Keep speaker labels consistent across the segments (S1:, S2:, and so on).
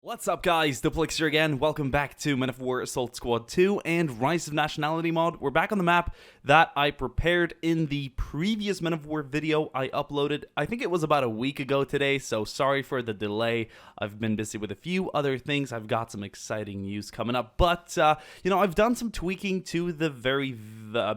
S1: What's up guys, Diplex here again. Welcome back to Men of War Assault Squad 2 and Rise of Nationality mod. We're back on the map that I prepared in the previous Men of War video I uploaded. I think it was about a week ago today, so sorry for the delay. I've been busy with a few other things. I've got some exciting news coming up, but I've done some tweaking to the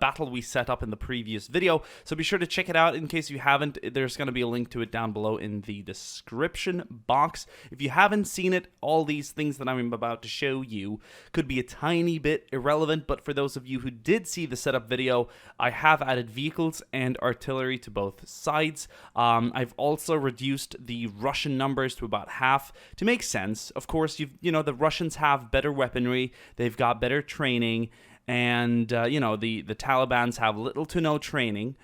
S1: battle we set up in the previous video, so be sure to check it out in case you haven't. There's going to be a link to it down below in the description box. If you haven't seen it, all these things that I'm about to show you could be a tiny bit irrelevant, but for those of you who did see the setup video, I have added vehicles and artillery to both sides. I've also reduced the Russian numbers to about half to make sense. Of course, the Russians have better weaponry, they've got better training, and the Talibans have little to no training.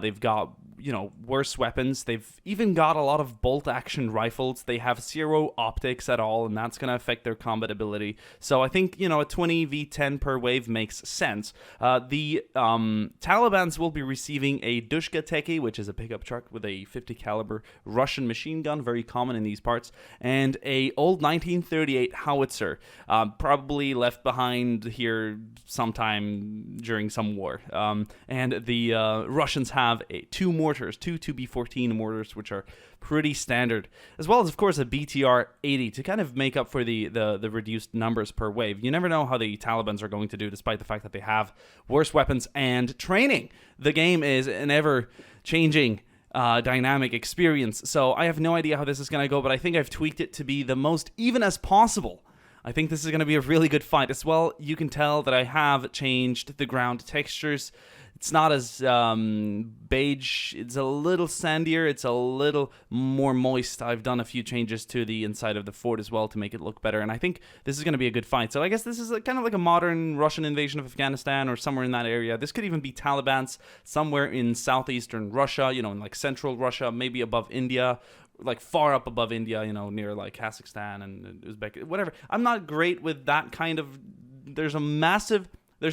S1: They've got worse weapons. They've even got a lot of bolt action rifles. They have zero optics at all, and that's going to affect their combat ability. So I think a 20 v10 per wave makes sense. The Talibans will be receiving a Dushka Teki, which is a pickup truck with a 50 caliber Russian machine gun, very common in these parts, and a old 1938 howitzer, probably left behind here sometime during some war. And the Russians have two mortars, two 2B14 mortars, which are pretty standard, as well as, of course, a BTR-80 to kind of make up for the reduced numbers per wave. You never know how the Talibans are going to do, despite the fact that they have worse weapons and training. The game is an ever-changing dynamic experience, so I have no idea how this is going to go, but I think I've tweaked it to be the most even as possible. I think this is going to be a really good fight. As well, you can tell that I have changed the ground textures. It's not as beige, it's a little sandier, it's a little more moist. I've done a few changes to the inside of the fort as well to make it look better, and I think this is going to be a good fight. So I guess this is kind of like a modern Russian invasion of Afghanistan or somewhere in that area. This could even be Taliban's somewhere in southeastern Russia, in like central Russia, maybe above India, like far up above India, near like Kazakhstan and Uzbek, whatever. I'm not great with that kind of, there's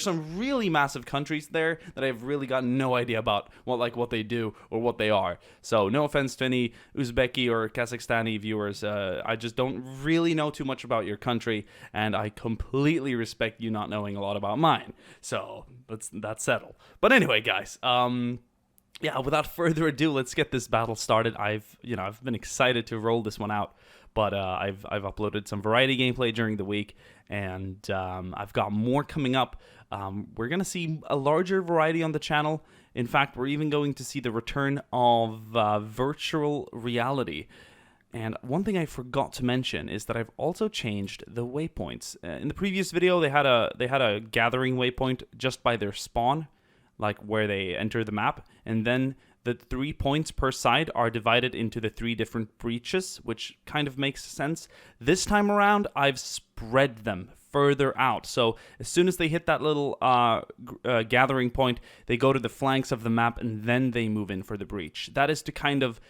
S1: some really massive countries there that I've really got no idea about what they do or what they are. So no offense to any Uzbeki or Kazakhstani viewers. I just don't really know too much about your country, and I completely respect you not knowing a lot about mine. So that's settled. But anyway, guys, without further ado, let's get this battle started. I've been excited to roll this one out, but I've uploaded some variety gameplay during the week, and I've got more coming up. We're going to see a larger variety on the channel. In fact, we're even going to see the return of virtual reality. And one thing I forgot to mention is that I've also changed the waypoints. In the previous video, they had a gathering waypoint just by their spawn, like where they enter the map, and then the 3 points per side are divided into the 3 different breaches, which kind of makes sense. This time around, I've spread them further out. So as soon as they hit that little gathering point, they go to the flanks of the map, and then they move in for the breach. That is to kind of,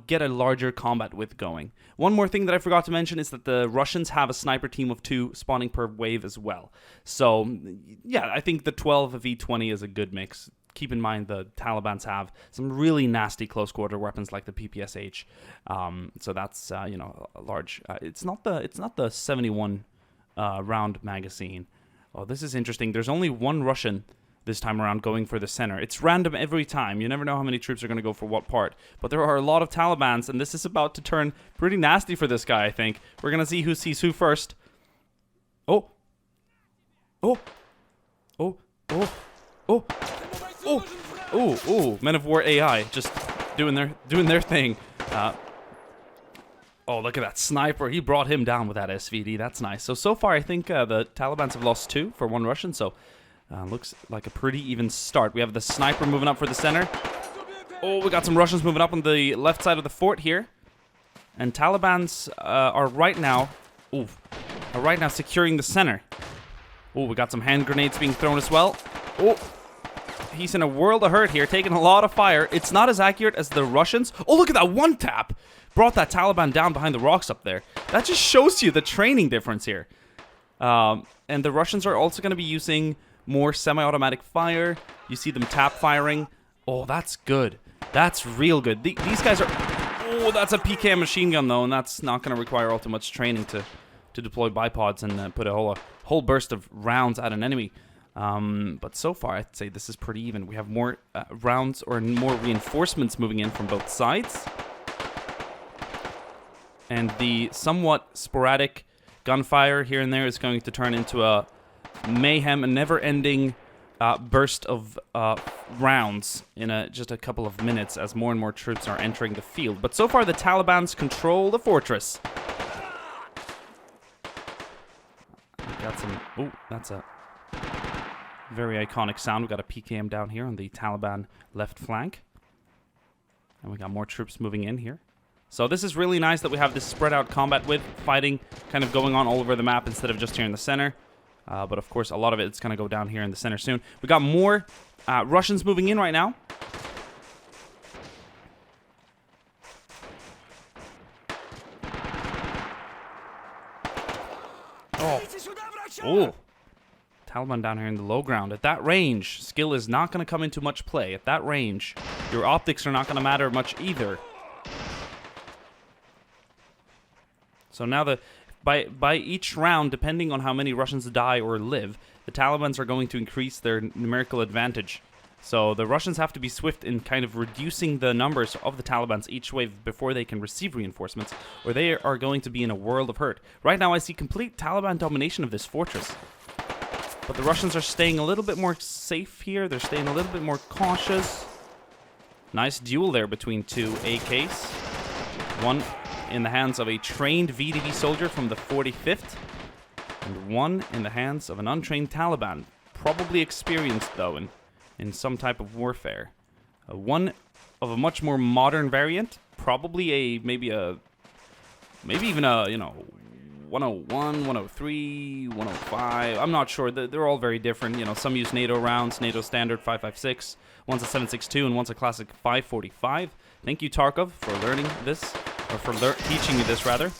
S1: get a larger combat width going. One more thing that I forgot to mention is that the Russians have a sniper team of 2 spawning per wave as well. So, yeah, I think the 12 v20 is a good mix. Keep in mind the Talibans have some really nasty close quarter weapons like the PPSH. So that's a large. It's not the 71 round magazine. Oh, this is interesting. There's only one Russian this time around going for the center. It's random every time. You never know how many troops are going to go for what part. But there are a lot of Talibans, and this is about to turn pretty nasty for this guy, I think. We're going to see who sees who first. Oh. Oh. Oh. Oh. Oh. Oh. Men of War AI just doing their thing. Oh, look at that sniper. He brought him down with that SVD. That's nice. So far, I think the Talibans have lost 2 for 1 Russian, so looks like a pretty even start. We have the sniper moving up for the center. Oh, we got some Russians moving up on the left side of the fort here. And Talibans are right now securing the center. Oh, we got some hand grenades being thrown as well. Oh, he's in a world of hurt here, taking a lot of fire. It's not as accurate as the Russians. Oh, look at that one tap. Brought that Taliban down behind the rocks up there. That just shows you the training difference here. And the Russians are also going to be using more semi-automatic fire. You see them tap firing. Oh, that's good. That's real good. These guys are... Oh, that's a PKM machine gun, though, and that's not going to require all too much training to to deploy bipods and put a whole burst of rounds at an enemy. But so far, I'd say this is pretty even. We have more rounds or more reinforcements moving in from both sides. And the somewhat sporadic gunfire here and there is going to turn into a mayhem, a never-ending burst of rounds in just a couple of minutes as more and more troops are entering the field. But so far, the Taliban's control the fortress. Got some... Oh, that's a very iconic sound. We got a PKM down here on the Taliban left flank. And we got more troops moving in here. So this is really nice that we have this spread out combat with fighting kind of going on all over the map instead of just here in the center. But of course, a lot of it's going to go down here in the center soon. We got more Russians moving in right now. Oh, Taliban down here in the low ground. At that range, skill is not going to come into much play. At that range, your optics are not going to matter much either. So now by each round, depending on how many Russians die or live, the Taliban are going to increase their numerical advantage. So the Russians have to be swift in kind of reducing the numbers of the Taliban each wave before they can receive reinforcements, or they are going to be in a world of hurt. Right now I see complete Taliban domination of this fortress. But the Russians are staying a little bit more safe here. They're staying a little bit more cautious. Nice duel there between two AKs. One in the hands of a trained VDV soldier from the 45th, and one in the hands of an untrained Taliban, probably experienced though in some type of warfare. One of a much more modern variant, probably maybe even a 101, 103, 105. I'm not sure. They're all very different. You know, some use NATO rounds, NATO standard 5.56. One's a 7.62 and one's a classic 5.45. Thank you, Tarkov, for learning this. Or for teaching me this, rather.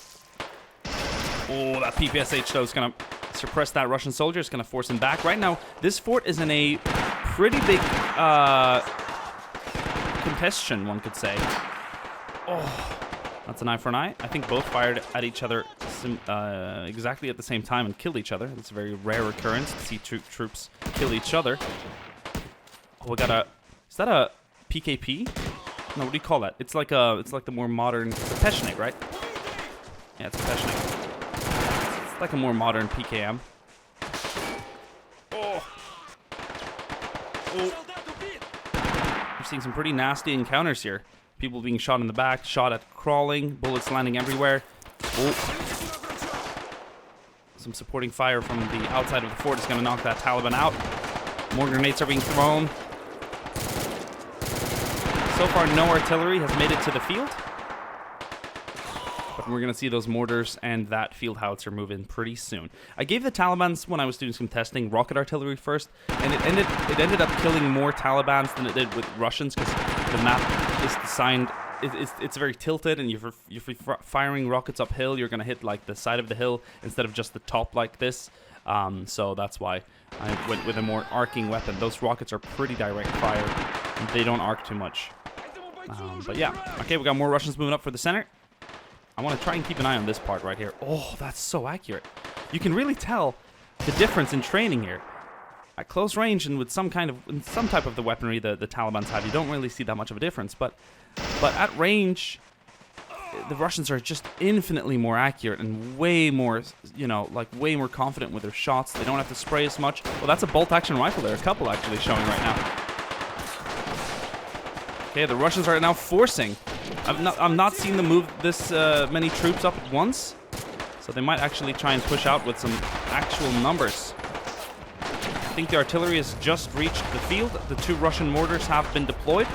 S1: Oh, that PPSH, though, is going to suppress that Russian soldier. It's going to force him back. Right now, this fort is in a pretty big contestation, one could say. Oh, that's an eye for an eye. I think both fired at each other exactly at the same time and killed each other. It's a very rare occurrence to see troops kill each other. Oh, we got a... Is that a PKP? No, what do you call that? It's like the more modern... It's a Peshnik, right? Yeah, it's a Peshnik. It's like a more modern PKM. Oh! Oh! We're seeing some pretty nasty encounters here. People being shot in the back, shot at crawling, bullets landing everywhere. Oh! Some supporting fire from the outside of the fort is going to knock that Taliban out. More grenades are being thrown. So far, no artillery has made it to the field. But we're going to see those mortars and that field howitzer move in pretty soon. I gave the Taliban, when I was doing some testing, rocket artillery first, and it ended up killing more Taliban than it did with Russians, because the map is designed... It's very tilted, and if you're firing rockets uphill, you're going to hit like the side of the hill instead of just the top like this. So that's why I went with a more arcing weapon. Those rockets are pretty direct fire. They don't arc too much. But yeah, okay, we got more Russians moving up for the center. I want to try and keep an eye on this part right here. Oh, that's so accurate. You can really tell the difference in training here. At close range and with some type of the weaponry the Taliban have, you don't really see that much of a difference. But at range, the Russians are just infinitely more accurate and way more, way more confident with their shots. They don't have to spray as much. Well, that's a bolt-action rifle there. A couple actually showing right now. Okay, the Russians are now forcing. I'm not seeing them move this many troops up at once, so they might actually try and push out with some actual numbers. I think the artillery has just reached the field. The two Russian mortars have been deployed,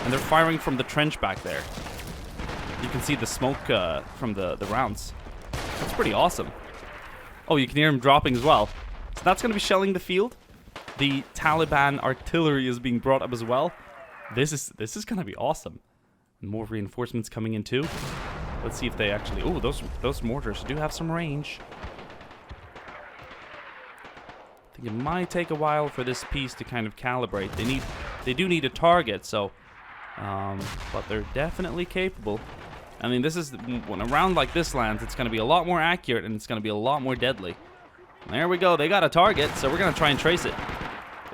S1: and they're firing from the trench back there. You can see the smoke from the rounds. That's pretty awesome. Oh, you can hear them dropping as well. So that's going to be shelling the field. The Taliban artillery is being brought up as well. This is going to be awesome. More reinforcements coming in too. Let's see if they actually... Oh, those mortars do have some range. I think it might take a while for this piece to kind of calibrate. They do need a target, so... but they're definitely capable. I mean, this is, when a round like this lands, it's going to be a lot more accurate and it's going to be a lot more deadly. There we go. They got a target, so we're going to try and trace it.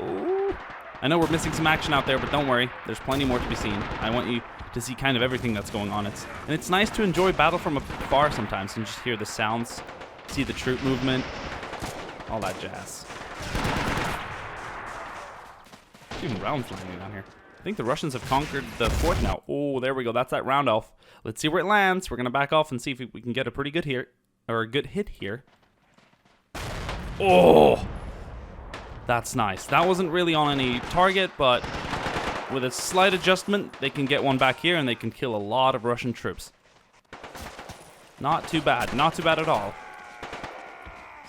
S1: Ooh. I know we're missing some action out there, but don't worry. There's plenty more to be seen. I want you to see kind of everything that's going on. And it's nice to enjoy battle from afar sometimes and just hear the sounds, see the troop movement, all that jazz. There's even rounds landing down here. I think the Russians have conquered the fort now. Oh, there we go. That's that round elf. Let's see where it lands. We're going to back off and see if we can get a pretty good here, or a good hit here. Oh, that's nice. That wasn't really on any target, but with a slight adjustment, they can get one back here and they can kill a lot of Russian troops. Not too bad. Not too bad at all.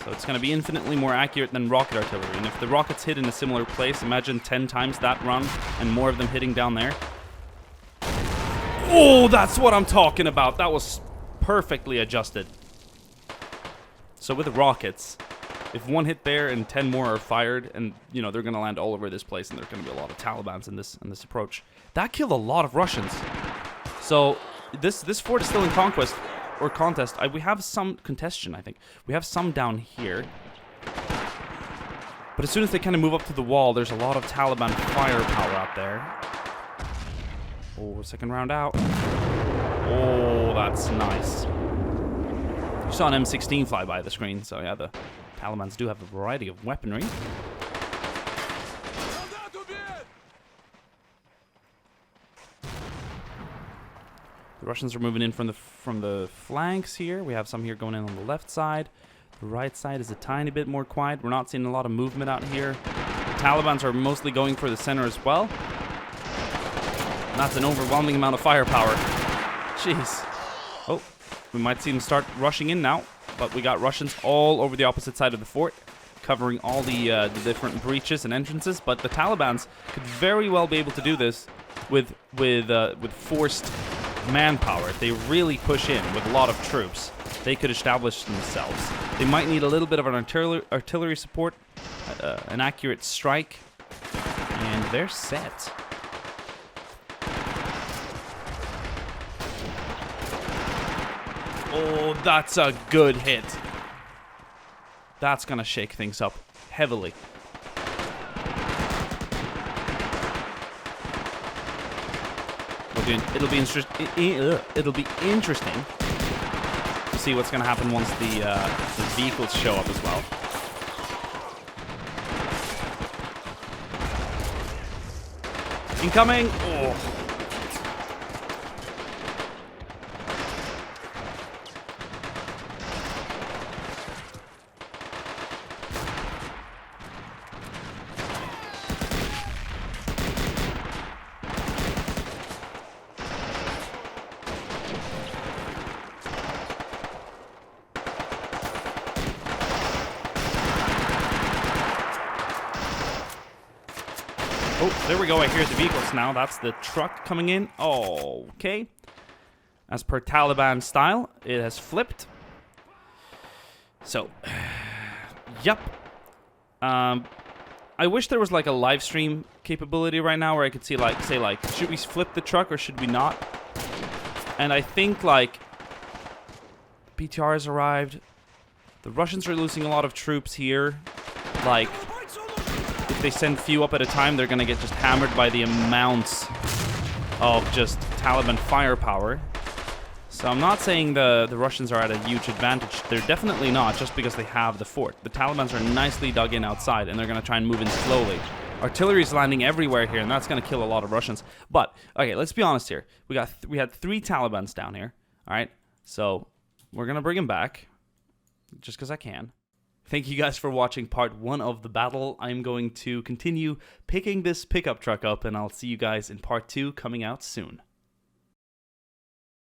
S1: So it's going to be infinitely more accurate than rocket artillery. And if the rockets hit in a similar place, imagine 10 times that run and more of them hitting down there. Oh, that's what I'm talking about. That was perfectly adjusted. So with the rockets, if one hit there and 10 more are fired, and you know they're going to land all over this place, and there's going to be a lot of Talibans in this approach. That killed a lot of Russians. So this fort is still in conquest or contest. We have some contestation, I think. We have some down here. But as soon as they kind of move up to the wall, there's a lot of Taliban firepower out there. Oh, second round out. Oh, that's nice. You saw an M16 fly by the screen, so yeah, the Talibans do have a variety of weaponry. The Russians are moving in from the flanks here. We have some here going in on the left side. The right side is a tiny bit more quiet. We're not seeing a lot of movement out here. The Talibans are mostly going for the center as well. And that's an overwhelming amount of firepower. Jeez. Oh, we might see them start rushing in now. But we got Russians all over the opposite side of the fort, covering all the different breaches and entrances. But the Talibans could very well be able to do this with forced manpower. If they really push in with a lot of troops, they could establish themselves. They might need a little bit of an artillery support, an accurate strike, and they're set. Oh, that's a good hit. That's gonna shake things up heavily. It'll be interesting to see what's gonna happen once the vehicles show up as well. Incoming. Oh. Oh, there we go. I hear the vehicles now. That's the truck coming in. Oh, okay. As per Taliban style, it has flipped. So, yep. I wish there was like a live stream capability right now where I could see like, say like, should we flip the truck or should we not? And I think like, BTR has arrived. The Russians are losing a lot of troops here. Like, if they send few up at a time, they're going to get just hammered by the amounts of just Taliban firepower. So I'm not saying the Russians are at a huge advantage. They're definitely not, just because they have the fort. The Talibans are nicely dug in outside, and they're going to try and move in slowly. Artillery's landing everywhere here, and that's going to kill a lot of Russians. But, okay, let's be honest here. We had 3 Talibans down here, all right? So we're going to bring them back, just because I can. Thank you guys for watching part 1 of the battle. I'm going to continue picking this pickup truck up, and I'll see you guys in part 2 coming out soon.